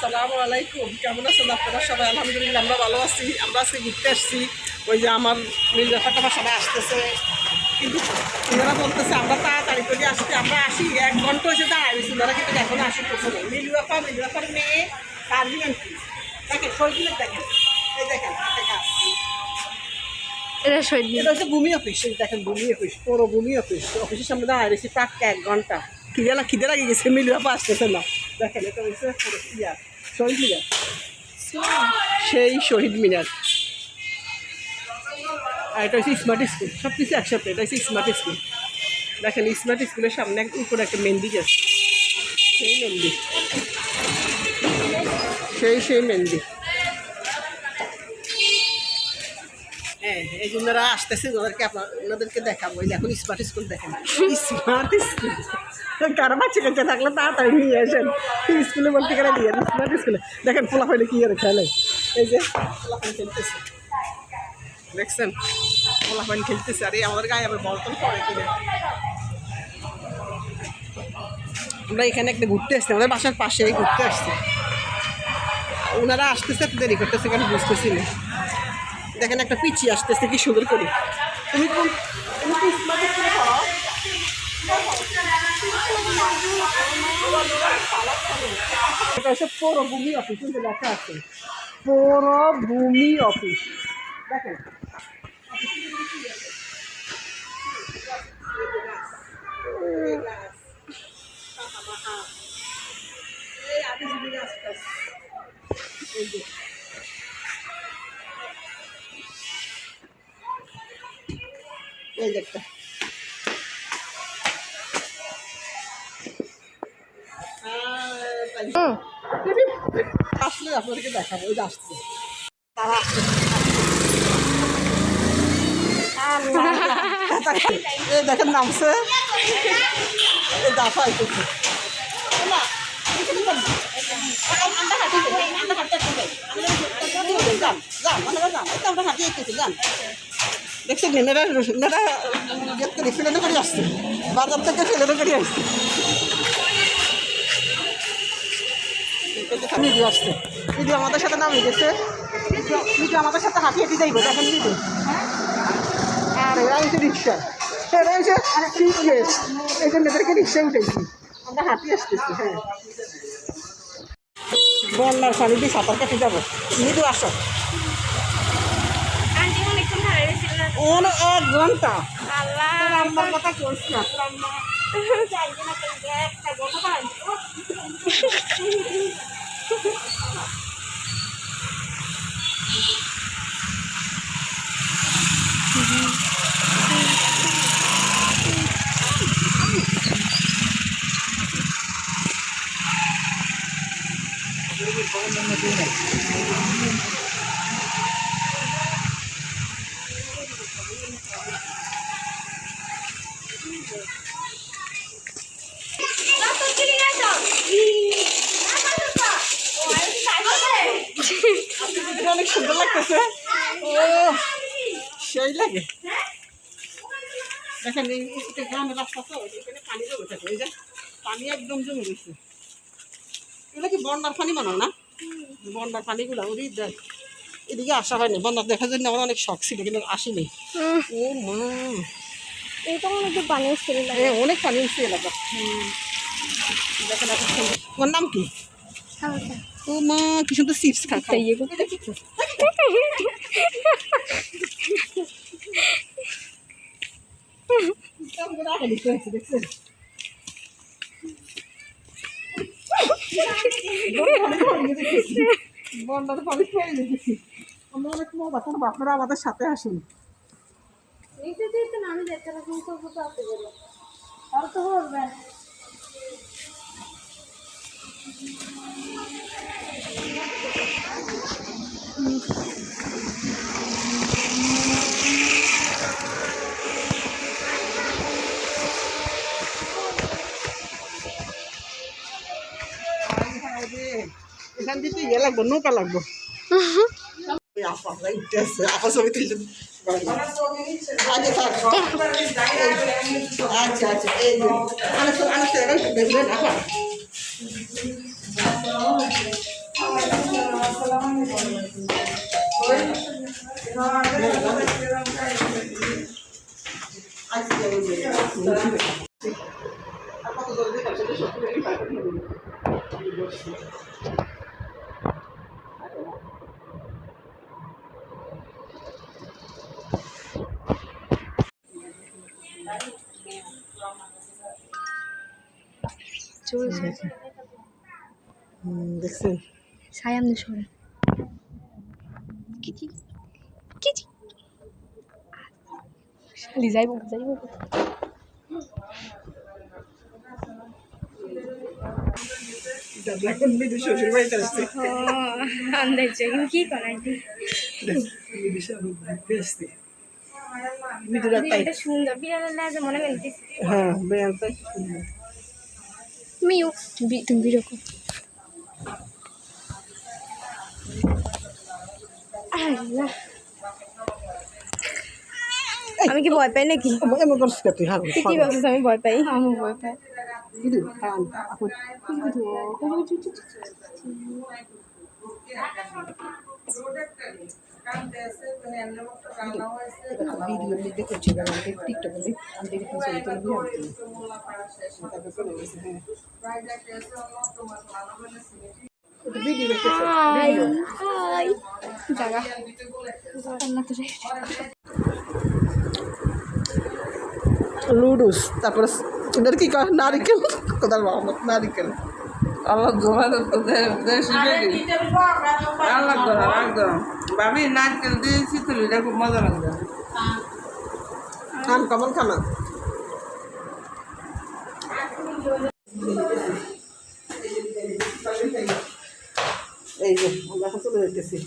আসসালামু আলাইকুম, কেমন আছেন আপনারা সবাই? আলহামদুলিল্লাহ আমরা ভালো আছি। আমরা আজকে ঘুরতে আসছি। ওই যে আমার মির্জাফার সবাই আসতেছে, কিন্তু ওনারা বলতেছে আমরা তাড়াতাড়ি করে আসছি। আমরা আসি 1 ঘন্টা হয়েছে দাঁড়াইছি, ওনারা কিন্তু এখনো আসি প্রথমে। মির্জাফার মেয়ে পারভিন দেখেন, শহীদুলের দেখেন, এই দেখেন এটা হচ্ছে ভূমি অফিস। দেখেন ভূমি অফিস, পুরো ভূমি অফিস। অফিসের সামনে দাঁড়াইছি প্রাক 1 ঘন্টা। খিদে লাগে গেছে, মিলিয়াপা আসতেছে না। দেখেন এটা হচ্ছে শহীদ মিনার, সেই শহীদ মিনার। আর এটা হচ্ছে স্মার্ট স্কুল, সব কিছু একসাথে। এটা হচ্ছে স্মার্ট স্কুল। দেখেন স্মার্ট স্কুলের সামনে উপরে একটা মেহেন্দি আছে, সেই মেহেন্দি, সেই মেহেন্দি। হ্যাঁ, এই জন্য আসতেছে, ওনাদেরকে দেখাবো। এখন স্মার্ট স্কুল দেখেন, স্মার্ট স্কুল। কারো বাচ্চা কাছে থাকলে তাড়াতাড়ি নিয়ে আসেন স্কুলে, বলতে গেলে নিয়ে স্মার্ট স্কুলে। দেখেন পোলা হইলে কি আর খেলে, এই যে পোলাপান খেলতেছে, দেখছেন পোলাপান খেলতেছে। আর এই আমাদের গায়ে আবার বলতল পড়ে কিনে। আমরা এখানে একটা ঘুরতে আসছি, আমাদের বাসার পাশে ঘুরতে আসছি। ওনারা আসতেছে, একটু দেরি করতেছে, কারণ বুঝতেছি না। দেখেন একটা পিচি আসতেছে কি সুন্দর করে। তুমি এটা হচ্ছে পৌর ভূমি অফিস, কিন্তু লেখা আছে পৌর ভূমি অফিস। দেখেন এই যে একটা আসলে আপনাদেরকে দেখাবো। ওই যে আসছে, তারা আসছে, এই দেখেন নামছে, এই দাফা আইতেছে। দেখছেন এনারা ফেলে করে আসছে, বাজার থেকে ফেলে করে আসছে। নিজে আসছে, নিজে আমাদের সাথে নামিয়ে গেছে, নিজে আমাদের সাথে হাঁটিয়ে দিয়ে যাইব। দেখেন নিজে, আর এরা হচ্ছে রিক্সা, এরা হচ্ছে এই জন্য এদেরকে রিক্সায় উঠেছি, আমরা হাঁটিয়ে আসতেছি। হ্যাঁ, বন্যার পানি দিয়ে সাঁতার কাটে যাবো। মৃদু আসো, 1 ঘন্টা। আমার কথা চলছে না, অনেক সুন্দর লাগতেছে। ও সেই লাগে। দেখেন এটা গ্রামের রাস্তা, তো এখানে পানি জমে থাকে। এই যে পানি একদম জমে গেছে। এগুলো কি বন্যার পানি মনে হয় না? বন্যার পানিগুলো ওরই দেখ, এদিকে আসা হয়নি। বন্যার দেখার জন্য আমার অনেক শখ ছিল, কিন্তু আসিনি। ও মা, এটা অনেক পানি ছিল, অনেক পানি উঠছে এলাকা। দেখেন তোমার নাম কি? ও মা, কি সুন্দর চিপস খাই। বন্যার পানি খেয়ে নিতেছি আমরা, অনেক মজা করবো। আপনারা আমাদের সাথে আসুন। আমি দেখতে আর তো হবে। এখান থেকে ইয়ে লাগবো, নৌকা লাগবো। আপা ছবি তুলছে। আচ্ছা আচ্ছা, এই দেখবেন আপা। চলছে দেখছেন সায়ামদের সরে কিচি কিচি শালি যাইব এখন বিদু শ্বশুর বাড়িতে আসছে আন্দাজ কি করাই বিদুরা তাই এটা সুন্দর বিড়ালের লাগে মনে মেলতে হ্যাঁ বেড়াতে মিউ তুমি ভিডিও কর আল্লাহ আমি কি ভয় পাই নাকি এমন করছিস তুই হ্যাঁ তুই কি ভাবছিস আমি ভয় পাই আমি ভয় পাই বিদু হ্যাঁ ভিডিও দেখে করছি টিকটক আমি দেখে ছবি তুলে তারপর চলে গেছে ভিডিও দেখতেছে হাই হাই জায়গা রান্না করে লুডুস তারপরে এদের কি কয় নারিকেল কোথার বাবা নারিকেল আল্লাহ দোয়া তো দেশি বেরি আল্লাহ দোয়া একদম ভাবি নারকেল দিয়েছি তো এটা খুব মজা লাগবে খান কমল খানা এই যে আমরা এখন চলে যেতেছি